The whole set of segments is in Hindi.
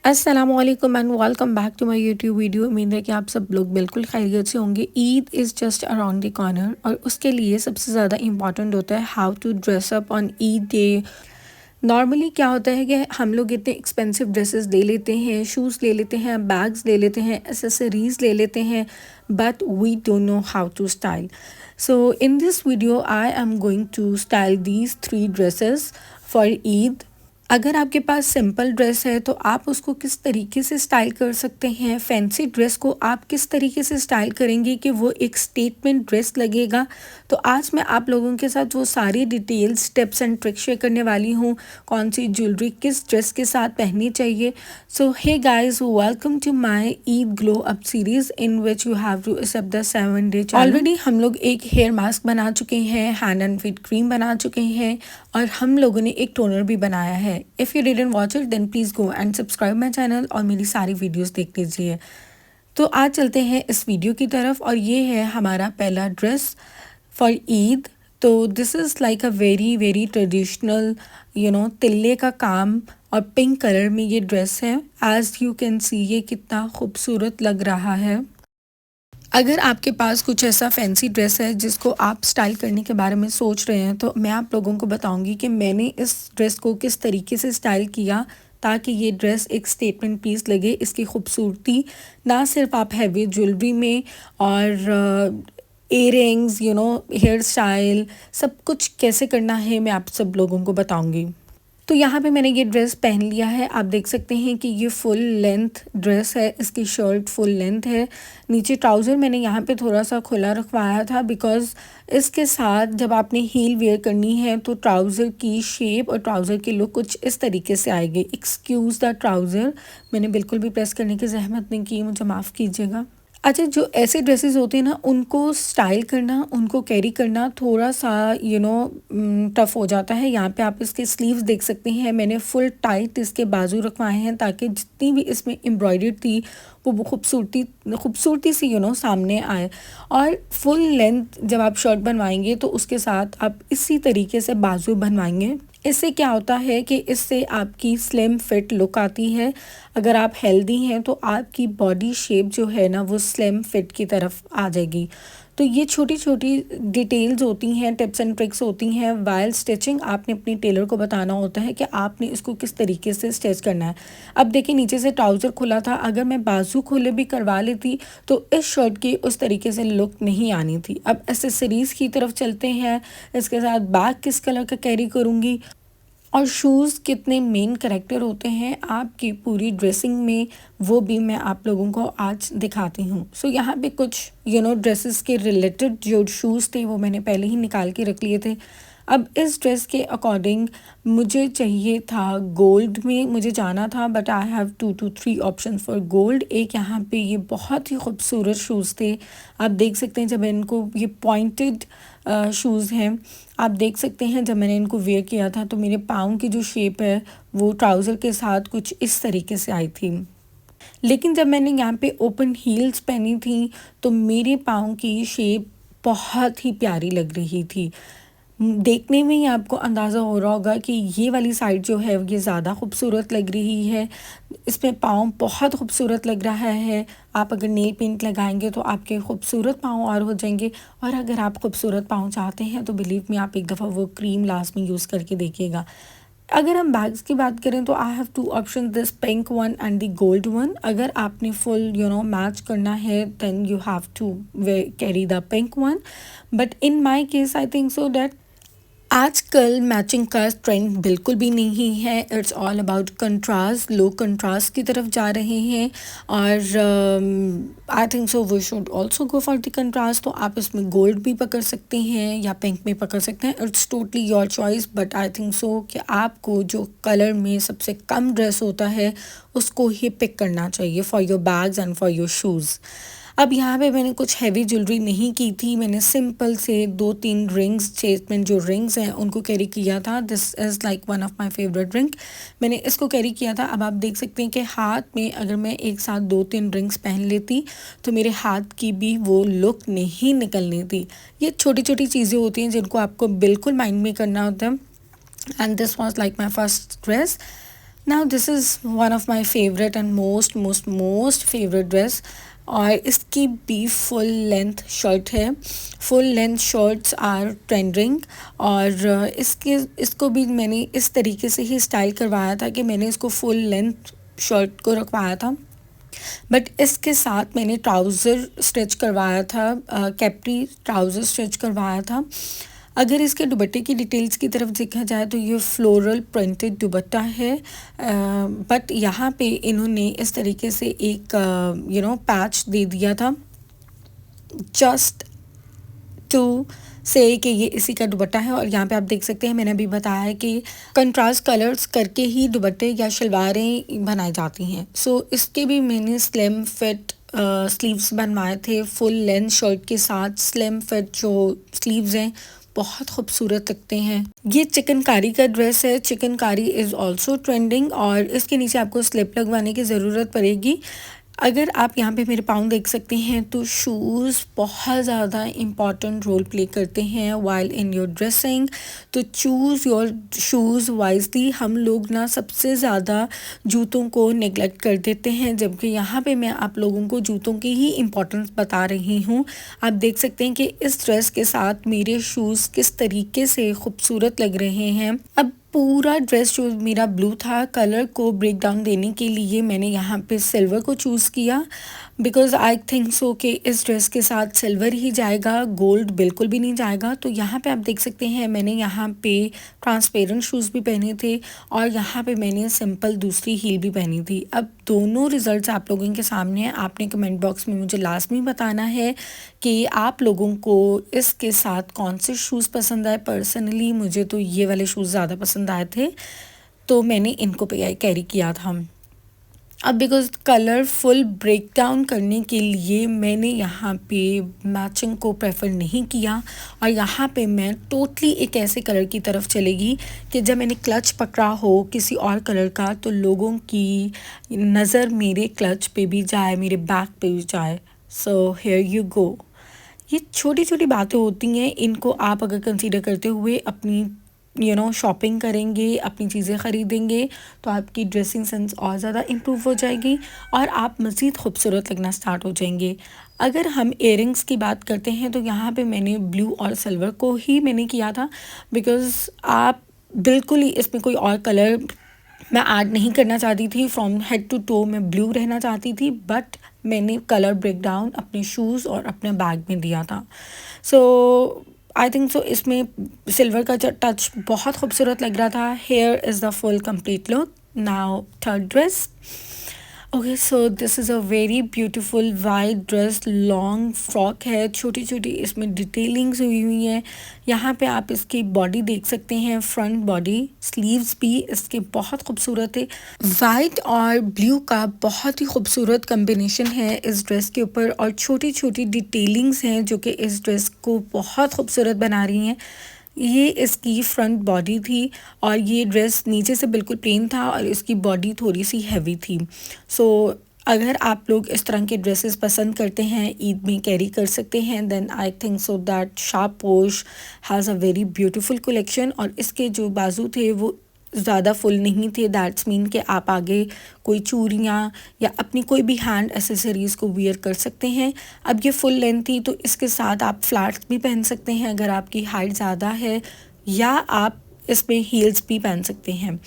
अस्सलामुअलैकुम and welcome back to my YouTube video. उम्मीद है कि आप सब लोग बिल्कुल खैरियत से होंगे। Eid is just around the corner और उसके लिए सबसे ज़्यादा इम्पॉर्टेंट होता है how to dress up on Eid day. Normally क्या होता है कि हम लोग इतने एक्सपेंसिव ड्रेसेस ले लेते हैं, शूज़ ले लेते हैं, बैग्स ले लेते हैं, एसेसरीज़ ले लेते हैं, but we don't know how to style. So in this video I am going to style these 3 dresses for Eid. अगर आपके पास सिंपल ड्रेस है तो आप उसको किस तरीके से स्टाइल कर सकते हैं, फैंसी ड्रेस को आप किस तरीके से स्टाइल करेंगे कि वो एक स्टेटमेंट ड्रेस लगेगा। तो आज मैं आप लोगों के साथ वो सारी details, tips and tricks share करने वाली हूँ। कौन सी ज्वेलरी किस ड्रेस के साथ पहननी चाहिए। So hey guys, welcome to my Eid glow up series in which you have to accept the 7-day challenge. Already हम लोग एक हेयर मास्क बना चुके हैं, हैंड एंड फीट क्रीम बना चुके हैं और हम लोगों ने एक टोनर भी बनाया है। If you didn't watch it then please go and subscribe my channel और मेरी सारी वीडियोस देख लीजिए। तो आज चलते हैं इस वीडियो की तरफ और ये है हमारा पहला ड्रेस फॉर ईद। तो this is like a very very traditional तिल्ले का काम और पिंक कलर में ये ड्रेस है। एज़ यू कैन सी ये कितना खूबसूरत लग रहा है। अगर आपके पास कुछ ऐसा फैंसी ड्रेस है जिसको आप स्टाइल करने के बारे में सोच रहे हैं तो मैं आप लोगों को बताऊंगी कि मैंने इस ड्रेस को किस तरीके से स्टाइल किया ताकि ये ड्रेस एक स्टेटमेंट पीस लगे। इसकी खूबसूरती ना सिर्फ आप हैवी ज्वेलरी में और इयररिंग्स हेयर स्टाइल सब कुछ कैसे करना है मैं आप सब लोगों को बताऊंगी। तो यहाँ पे मैंने ये ड्रेस पहन लिया है। आप देख सकते हैं कि ये फुल लेंथ ड्रेस है, इसकी शर्ट फुल लेंथ है। नीचे ट्राउज़र मैंने यहाँ पे थोड़ा सा खुला रखवाया था बिकॉज़ इसके साथ जब आपने हील वेयर करनी है तो ट्राउज़र की शेप और ट्राउज़र की लुक कुछ इस तरीके से आएगी। एक्सक्यूज़ द ट्राउज़र, मैंने बिल्कुल भी प्रेस करने की जहमत नहीं की, मुझे माफ़ कीजिएगा। अच्छा, जो ऐसे ड्रेसेस होते हैं ना उनको स्टाइल करना, उनको कैरी करना थोड़ा सा टफ़ हो जाता है। यहाँ पे आप इसके स्लीव्स देख सकते हैं, मैंने फुल टाइट इसके बाजू रखवाए हैं ताकि जितनी भी इसमें एम्ब्रॉयडरी थी वो खूबसूरती से सामने आए। और फुल लेंथ जब आप शर्ट बनवाएंगे तो उसके साथ आप इसी तरीके से बाजू बनवाएंगे। इससे क्या होता है कि इससे आपकी स्लिम फिट लुक आती है। अगर आप हेल्दी हैं तो आपकी बॉडी शेप जो है ना वो स्लिम फिट की तरफ आ जाएगी। तो ये छोटी छोटी डिटेल्स होती हैं, टिप्स एंड ट्रिक्स होती हैं। वाइल स्टिचिंग आपने अपनी टेलर को बताना होता है कि आपने इसको किस तरीके से स्टिच करना है। अब देखिए नीचे से ट्राउज़र खुला था, अगर मैं बाजू खुले भी करवा लेती तो इस शर्ट की उस तरीके से लुक नहीं आनी थी। अब एसेसरीज़ की तरफ चलते हैं। इसके साथ बैग किस कलर का कैरी करूँगी और शूज़ कितने मेन करैक्टर होते हैं आपकी पूरी ड्रेसिंग में, वो भी मैं आप लोगों को आज दिखाती हूँ। सो यहाँ पे कुछ ड्रेसेस के रिलेटेड जो शूज़ थे वो मैंने पहले ही निकाल के रख लिए थे। अब इस ड्रेस के अकॉर्डिंग मुझे चाहिए था गोल्ड में मुझे जाना था, but I have 2 to 3 option for gold. एक यहाँ पे ये बहुत ही खूबसूरत शूज़ थे, आप देख सकते हैं। जब इनको ये पॉइंटेड शूज़ हैं, आप देख सकते हैं जब मैंने इनको वेयर किया था तो मेरे पाँव की जो शेप है वो ट्राउज़र के साथ कुछ इस तरीके से आई थी। लेकिन जब मैंने यहाँ पे ओपन हील्स पहनी थी तो मेरे पाँव की शेप बहुत ही प्यारी लग रही थी। देखने में ही आपको अंदाज़ा हो रहा होगा कि ये वाली साइड जो है ये ज़्यादा खूबसूरत लग रही है, इसमें पाँव बहुत खूबसूरत लग रहा है। आप अगर नेल पेंट लगाएंगे तो आपके खूबसूरत पाँव और हो जाएंगे। और अगर आप खूबसूरत पाँव चाहते हैं तो बिलीव में आप एक दफ़ा वो क्रीम लास्ट में यूज़ करके देखिएगा। अगर हम बैग्स की बात करें तो I have 2 option, this pink one and the gold one. अगर आपने फुल मैच करना है then you have to carry the pink one, but in my case I think so that आजकल मैचिंग का ट्रेंड बिल्कुल भी नहीं है। इट्स ऑल अबाउट कंट्रास्ट, लो कंट्रास्ट की तरफ जा रहे हैं और I think so we should also go for the contrast. तो आप इसमें गोल्ड भी पकड़ सकते हैं या पिंक में पकड़ सकते हैं, it's totally your choice. But I think सो कि आपको जो कलर में सबसे कम ड्रेस होता है उसको ही पिक करना चाहिए for your bags and for your shoes. अब यहाँ पे मैंने कुछ हैवी ज्वेलरी नहीं की थी, मैंने सिंपल से 2-3 रिंग्स, स्टेटमेंट जो रिंग्स हैं उनको कैरी किया था। This is like one of my favourite ring, मैंने इसको कैरी किया था। अब आप देख सकते हैं कि हाथ में अगर मैं एक साथ 2-3 रिंग्स पहन लेती तो मेरे हाथ की भी वो लुक नहीं निकलनी थी। ये छोटी छोटी चीज़ें होती हैं जिनको आपको बिल्कुल माइंड में करना होता है। And this was like my first dress. Now this is one of my favourite and most most most favourite dress, और इसकी भी फुल लेंथ शर्ट है। Full length shirts are trending, और इसको भी मैंने इस तरीके से ही स्टाइल करवाया था कि मैंने इसको फुल लेंथ शर्ट को रखवाया था, बट इसके साथ मैंने ट्राउज़र स्टिच करवाया था, कैप्री ट्राउज़र स्टिच करवाया था। अगर इसके दुपट्टे की डिटेल्स की तरफ देखा जाए तो ये फ्लोरल प्रिंटेड दुपट्टा है, बट यहाँ पे इन्होंने इस तरीके से एक पैच दे दिया था, जस्ट टू से कि ये इसी का दुपट्टा है। और यहाँ पे आप देख सकते हैं, मैंने अभी बताया है कि कंट्रास्ट कलर्स करके ही दुपट्टे या शलवारें बनाई जाती हैं। सो इसके भी मैंने स्लिम फिट स्लीव्स बनवाए थे, फुल लेंथ शर्ट के साथ स्लिम फिट जो स्लीव्स हैं बहुत खूबसूरत लगते हैं। ये चिकनकारी का ड्रेस है, चिकनकारी इज़ ऑल्सो ट्रेंडिंग, और इसके नीचे आपको स्लिप लगवाने की ज़रूरत पड़ेगी। अगर आप यहाँ पे मेरे पाँव देख सकते हैं तो शूज़ बहुत ज़्यादा इम्पॉर्टेंट रोल प्ले करते हैं वाइल इन योर ड्रेसिंग। तो चूज़ योर शूज़ वाइजली। हम लोग ना सबसे ज़्यादा जूतों को नेगलेक्ट कर देते हैं, जबकि यहाँ पे मैं आप लोगों को जूतों की ही इम्पोर्टेंस बता रही हूँ। आप देख सकते हैं कि इस ड्रेस के साथ मेरे शूज़ किस तरीके से खूबसूरत लग रहे हैं। अब पूरा ड्रेस जो मेरा ब्लू था, कलर को ब्रेक डाउन देने के लिए मैंने यहाँ पे सिल्वर को चूज़ किया, बिकॉज़ आई थिंक सो कि इस ड्रेस के साथ सिल्वर ही जाएगा, गोल्ड बिल्कुल भी नहीं जाएगा। तो यहाँ पे आप देख सकते हैं, मैंने यहाँ पे ट्रांसपेरेंट शूज़ भी पहने थे, और यहाँ पे मैंने सिंपल दूसरी हील भी पहनी थी। अब दोनों रिज़ल्ट्स आप लोगों के सामने हैं। आपने कमेंट बॉक्स में मुझे लाजमी बताना है कि आप लोगों को इसके साथ कौन से शूज़ पसंद आए। पर्सनली मुझे तो ये वाले शूज़ ज़्यादा पसंद आए थे, तो मैंने इनको पे कैरी किया था। अब because colourful break down करने के लिए मैंने यहाँ पे मैचिंग को प्रेफर नहीं किया, और यहाँ पे मैं टोटली एक ऐसे कलर की तरफ चलेगी कि जब मैंने क्लच पकड़ा हो किसी और कलर का तो लोगों की नज़र मेरे क्लच पे भी जाए, मेरे बैक पे भी जाए। So here you go. ये छोटी छोटी बातें होती हैं, इनको आप अगर कंसीडर करते हुए अपनी शॉपिंग करेंगे, अपनी चीज़ें ख़रीदेंगे, तो आपकी ड्रेसिंग सेंस और ज़्यादा इम्प्रूव हो जाएगी, और आप मज़ीद खूबसूरत लगना स्टार्ट हो जाएंगे। अगर हम इयरिंग्स की बात करते हैं तो यहाँ पे मैंने ब्लू और सिल्वर को ही मैंने किया था, बिकॉज़ आप बिल्कुल ही इसमें कोई और कलर मैं ऐड नहीं करना चाहती थी। फ्रॉम हेड टू टो मैं ब्लू रहना चाहती थी, बट मैंने कलर ब्रेक डाउन अपने शूज़ और अपने बैग में दिया था। सो आई थिंक सो इसमें सिल्वर का टच बहुत खूबसूरत लग रहा था। Here is the full complete look. Now third dress. Okay, so this is a very beautiful white dress, long frock है, छोटी छोटी इसमें डिटेलिंग्स हुई हैं। यहाँ पे आप इसकी बॉडी देख सकते हैं, फ्रंट बॉडी, स्लीव्स भी इसके बहुत खूबसूरत है। वाइट और ब्लू का बहुत ही खूबसूरत कम्बिनेशन है इस ड्रेस के ऊपर, और छोटी छोटी डिटेलिंग्स हैं जो कि इस ड्रेस को बहुत खूबसूरत बना रही हैं। ये इसकी फ्रंट बॉडी थी, और ये ड्रेस नीचे से बिल्कुल प्लेन था और इसकी बॉडी थोड़ी सी हैवी थी। सो अगर आप लोग इस तरह के ड्रेसेस पसंद करते हैं, ईद में कैरी कर सकते हैं, then I think so that शापोश has a very beautiful collection. और इसके जो बाजू थे वो ज़्यादा फुल नहीं थे, दैट्स मीन कि आप आगे कोई चूड़ियाँ या अपनी कोई भी हैंड एसेसरीज़ को वियर कर सकते हैं। अब ये फुल लेंथ थी तो इसके साथ आप फ्लैट्स भी पहन सकते हैं अगर आपकी हाइट ज़्यादा है, या आप इसमें हील्स भी पहन सकते हैं।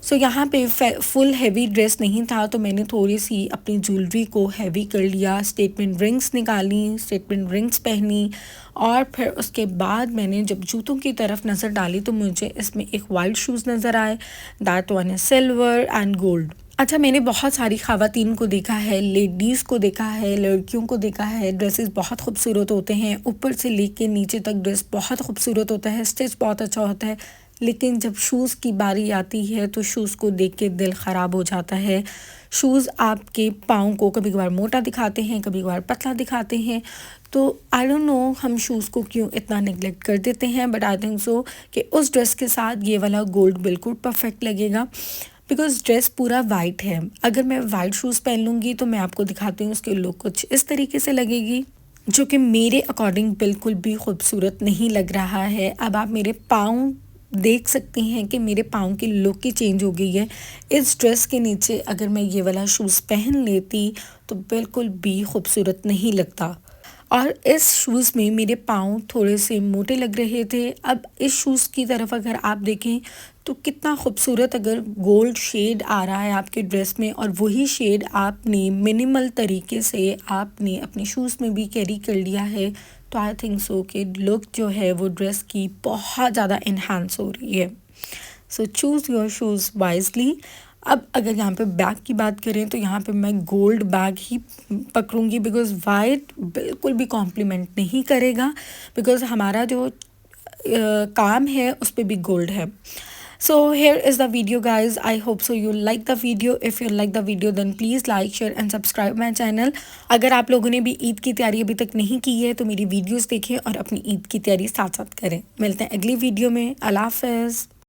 सो यहाँ पे फुल हैवी ड्रेस नहीं था, तो मैंने थोड़ी सी अपनी ज्वेलरी को हैवी कर लिया, स्टेटमेंट रिंग्स निकाली, स्टेटमेंट रिंग्स पहनी, और फिर उसके बाद मैंने जब जूतों की तरफ नज़र डाली तो मुझे इसमें एक वाइट शूज़ नज़र आए, that one is silver and gold. अच्छा, मैंने बहुत सारी ख़वातीन को देखा है, लेडीज़ को देखा है, लड़कियों को देखा है, ड्रेसेस बहुत खूबसूरत होते हैं, ऊपर से लेके नीचे तक ड्रेस बहुत खूबसूरत होता है, स्टिच बहुत अच्छा होता है, लेकिन जब शूज़ की बारी आती है तो शूज़ को देख के दिल ख़राब हो जाता है। शूज़ आपके पाँव को कभी कभार मोटा दिखाते हैं, कभी कभार पतला दिखाते हैं, तो आई डोंट नो हम शूज़ को क्यों इतना नेगलेक्ट कर देते हैं, बट आई थिंक सो कि उस ड्रेस के साथ ये वाला गोल्ड बिल्कुल परफेक्ट लगेगा, बिकॉज़ ड्रेस पूरा वाइट है। अगर मैं वाइट शूज़ पहन लूँगी तो मैं आपको दिखाती हूँ उसकी लुक कुछ इस तरीके से लगेगी, जो कि मेरे अकॉर्डिंग बिल्कुल भी खूबसूरत नहीं लग रहा है। अब आप मेरे पाँव देख सकती हैं कि मेरे पाँव की लुक ही चेंज हो गई है। इस ड्रेस के नीचे अगर मैं ये वाला शूज़ पहन लेती तो बिल्कुल भी खूबसूरत नहीं लगता। और इस शूज़ में मेरे पाँव थोड़े से मोटे लग रहे थे। अब इस शूज़ की तरफ अगर आप देखें तो कितना खूबसूरत अगर गोल्ड शेड आ रहा है आपके ड्रेस में, और वही शेड आपने मिनिमल तरीके से आपने अपने शूज़ में भी कैरी कर लिया है, तो आई थिंक सो कि लुक जो है वो ड्रेस की बहुत ज़्यादा इन्हांस हो रही है। सो चूज़ योर शूज़ वाइजली। अब अगर यहाँ पे बैग की बात करें तो यहाँ पे मैं गोल्ड बैग ही पकड़ूंगी, बिकॉज़ वाइट बिल्कुल भी कॉम्प्लीमेंट नहीं करेगा, बिकॉज़ हमारा जो काम है उस पे भी गोल्ड है। So here is the video guys. I hope so you like the video. If you like the video then please like, share and subscribe my channel. अगर आप लोगों ने भी ईद की तैयारी अभी तक नहीं की है तो मेरी वीडियोस देखें और अपनी ईद की तैयारी साथ साथ करें। मिलते हैं अगली वीडियो में। अल्लाह हाफ़िज़।